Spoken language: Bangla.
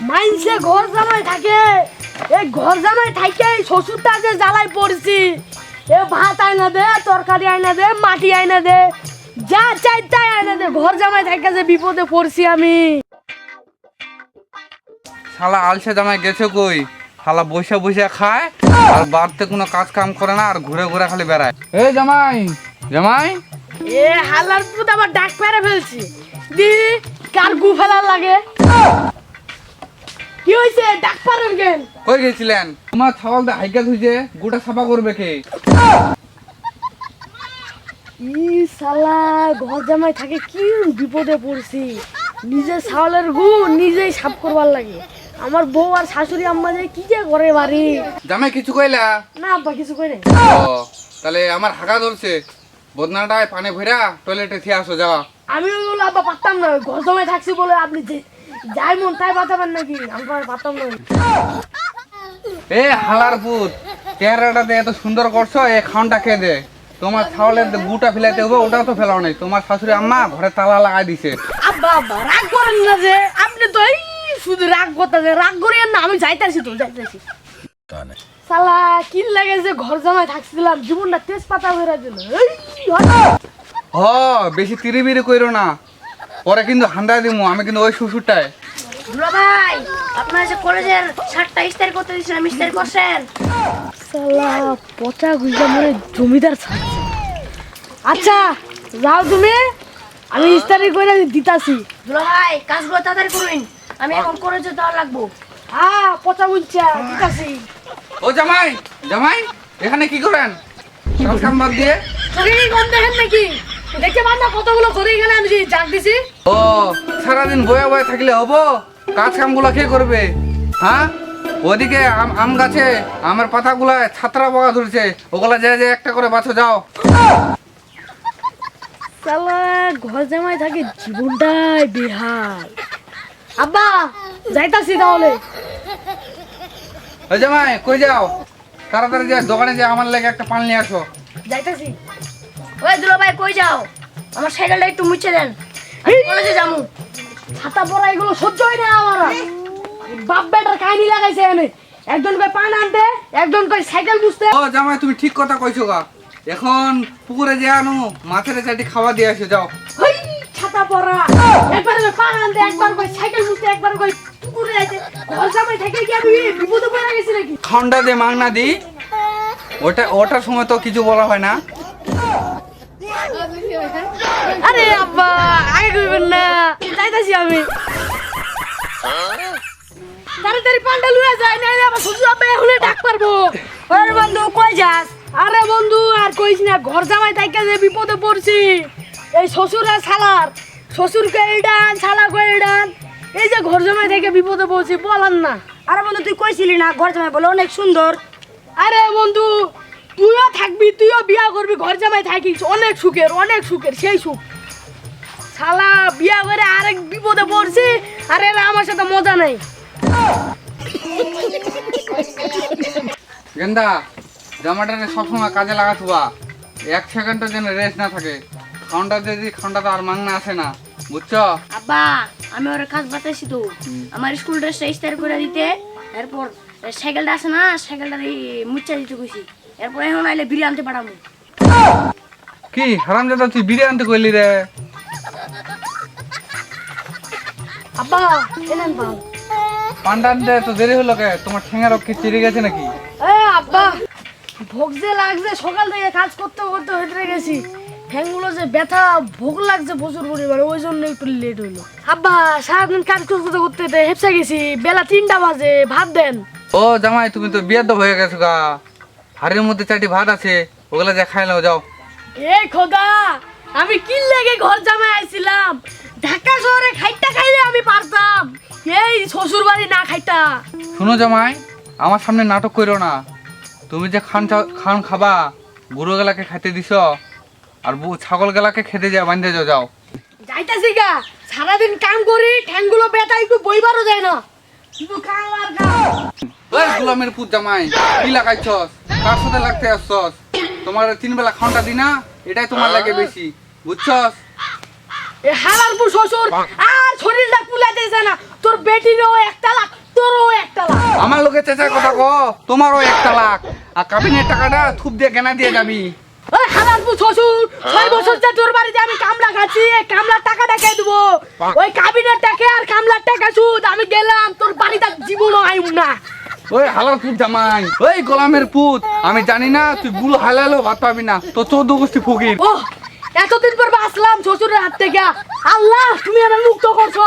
মাইনসে ঘর জামাই থাকে, এই ঘর জামাই থাকে শ্বশুরটা যে জ্বালায় পড়ছি। এ ভাত আইনা দে, তরকারি আইনা দে, মাটি আইনা দে, যা চাই তাই আইনা দে। ঘর জামাই থাকে যে বিপদে পড়ছি আমি। শালা আলসে জামাই গেছে কই? শালা বসে বসে খায় আর বাড়িতে কোনো কাজ কাম করে না, আর ঘুরে ঘুরে খালি বেড়ায়। এ জামাই, জামাই এ হালার পুত আবার ডাক পেরে ফেলছি। দি কার গু ফেলার লাগে? কি হইছে? ডাক পারেন কেন? কই গেছিলেন? তোমার ছাগল দা হাইকা ধুইছে, গোটা সাফা করবে কে? ই শালা ঘর জামাই থাকে কি বিপদে পড়ছি। নিজের ছাগলের গু নিজেই সাফ করবার লাগে। আমার বউ আর শাশুড়ি আম্মা যে কি যে করে বাড়ি। জামাই কিছু কইলা? না আব্বা কিছু কই না। ও তাহলে আমার হাগা ধরছে, বদনাটায় পানি ভরা টয়লেটে থিয়ে আসো, যাওয়া। আমি ওগুলো আব্বা পারতাম না, ঘর জামাই থাকছি বলে আপনি যাই মন তাই বাঁচাবেন নাকি? আমি পারতাম না। এ হালার পুত, চেহারাটাতে এত সুন্দর করছো, এ খাওনটা খেয়ে দে। তোমার ছাগলের গুটা ফেলাইতে হবে, ওটাও তো ফেলাও নাই। তোমার শাশুড়ি আম্মা ঘরে তালা লাগাই দিছে। আব্বা আব্বা রাগ করেন না যে, আপনি তো এই শুধু রাগ করতেছে। রাগ করিয়েন না, আমি যাইতাছি তো যাইতাছি। শালা কি লাগে যে ঘর জামাই থাকছিলাম, জীবনটা তেজপাতা হয়ে দিল। হ বেশি তিরিবিরি কইরো না, পরে কিন্তু হান্ডা দিমু। আমি কিন্তু ওই শ্বশুরটায়। দুলা ভাই, আপনার যে কলেজের শার্টটা ইস্তারি করতে দিয়েছিলাম, ইস্তারি করছেন? শালা পচা গুজা মনে জমিদার ছাড়ছে। আচ্ছা যাও তুমি, আমি ইস্তারি করে দিতাছি। দুলা ভাই, কাজগুলো তাড়াতাড়ি করুন, আমি এখন কলেজে যাওয়া লাগবো। হ্যাঁ পচা গুজা দিতাছি। ও জামাই, জামাই এখানে কি করেন? কাজ কাম বাদ দিয়ে। তোকে কি কম দেখেন নাকি? দেখতে পান না কতগুলো করে এখানে আমি যে জাগ দিছি। ও সারাদিন বয়ে বয়ে থাকলে হবো? কাজ কামগুলো কে করবে? হ্যাঁ, ওদিকে আম গাছে আমার পাতাগুলা ছাত্রা পোকা ধরছে, ওগুলা যে যে একটা করে বাছো, যাও। শালা ঘর জামাই থাকে জীবনটাই বেহাল। আব্বা যাইতাছি তাহলে। ও জামাই কই যাও? তাড়াতাড়ি যা দোকানে যা, আমার লাগে একটা পান নিয়ে আসো। যাইতাছি। ওই দুলা ভাই, কই যাও? আমার সাইকেলটা একটু মুছে দেন, আমি কলেজে যাবো। ছাতা পরা এগুলো সহ্য হয় না আমার। বাপ বেটার কাহিনী লাগাইছে এনে। একজন কই পান আনতে, একজন কই সাইকেল বুঝতে। ও জামাই তুমি ঠিক কথা কইছো গা। এখন পুকুরে যে আনো মাছের চাটি খাওয়া দিয়ে আসো, যাও। হই ছাতা পরা, একবার কই পান আনতে, একবার কই সাইকেল বুঝতে, একবার কই পুকুরে যাইতে। ঘর জামাই থেকে কি আমি বিপদে পড়ে গেছি নাকি? খন্ডা দে মাংনা দি, ওটার সময় তো কিছু বলা হয় না। আরে আব্বা আগে কইবেন না, যাইতাছি আমি। তাড়াতাড়ি পান্ডা লুয়ে যায়, নাইলে আবার শ্বশুর আব্বা হলে ডাক পারবো। ওরে বন্ধু, কই যাস? আরে বন্ধু আর কইস না, ঘর জামাই থাইকা যে বিপদে পড়ছি। এই শ্বশুর আর শালার, শ্বশুর কইডান শালা কইডান, এই যে ঘর জামাই থেকে বিপদে পড়ছি বলান না। আরে বন্ধু, তুই কইছিলি না ঘর জামাই বলে অনেক সুন্দর? আরে বন্ধু তুইও থাকবি, তুইও বিয়া করবি, ঘর জামাই থাকিস, অনেক সুখের অনেক সুখের সেই সুখ। শালা বিয়া করে আরেক বিপদে পড়ছি, আর এরা আমার সাথে মজা নেই। গেন্দা জামাটাকে সবসময় কাজে লাগাতুবা, এক সেকেন্ডের জন্য রেস্ট না থাকে। খাউন্ডা যদি খাউন্ডাটা আর মাংনা আসে না, বুঝছো? আব্বা, আমি ওর কাজ বাতাইছি তো, আমার স্কুল ড্রেসটা ইস্তারি করে দিতে। এরপর সাইকেলটা আছে না, সাইকেলটা মুচ্ছা দিতে কইছি। এরপর এখন আইলে বিড়ি আনতে পাঠাবো। কি হারামজাদা, তুই বিড়ি আনতে কইলি রে? আব্বা এনেন পাও। পান্ডা আনতে তো দেরি হলো কে? তোমার ঠেঙার কি চিড়ে গেছে নাকি? এ আব্বা ভোগ যে লাগছে, সকাল থেকে কাজ করতে করতে হেঁটে গেছি, ঠ্যাংগুলো যে ব্যথা, ভোগ লাগছে প্রচুর পরিমাণে, ওই জন্য একটু লেট হইলো। আব্বা সারাদিন কাজ করতে করতে হেঁপসে গেছি, বেলা 3টা বাজে, ভাত দেন। ও জামাই তুমি তো বিয়াদ হয়ে গেছো গা। হাড়ির মধ্যে 4টি ভাত আছে, ওগুলা যা খাই নাও, যাও। এই খোদা, আমি কি লেগে ঘর জামাই আইছিলাম? ঢাকা শহরে খাইটা খাইলে আমি পারতাম, এই শ্বশুর বাড়ি না খাইতা। শুনো জামাই, আমার সামনে নাটক করো না। তুমি যে খান খাবা, বুড়ো গেলাকে খাইতে দিছ, আর ছাগল গেলাকে খেতে যা বান্ধে যাও, যাও। যাইতাছি গা, সারাদিন কাম করি, ঠ্যাংগুলো ব্যথা, একটু বইবারও যায় না, শুধু কাম আর কাম। ওই গোলামের পুত জামাই, কি লাগাইছস? কার সাথে লাগতে আসছস? তোমার 3 বেলা খাওয়াটা দি না, এটাই তোমার লাগে বেশি, বুঝছস? এ হালারপুর শ্বশুর আর শরীরটা কুলাইতেছে না, তোর বেটিরও একটা লাখ আমার লোকে চেঁচার কথা ক, তোমারও 1 তালাক। আর কাবিনের টাকাটা থুপ দিয়ে কেনা দিয়ে যাবি। ওই হালালপুর শ্বশুর 6 বছর যা তোর বাড়িতে আমি কামলা খাচ্ছি, এই কামলার টাকাটা কে দেবো? ওই কাবিনের টাকা আর কামলার টাকা সুদ। আমি গেলাম তোর বাড়িতে জীবনও আইব না। ওই হালাল পুত জামাই, ওই গোলামের পুত, আমি জানি না তুই গুল হালালেও ভাত পাবি না, তো 14 গোষ্ঠী ফকির। ও এতদিন পর বাঁচলাম শ্বশুরের হাত থেকে। আল্লাহ তুমি আমার মুক্ত করছো।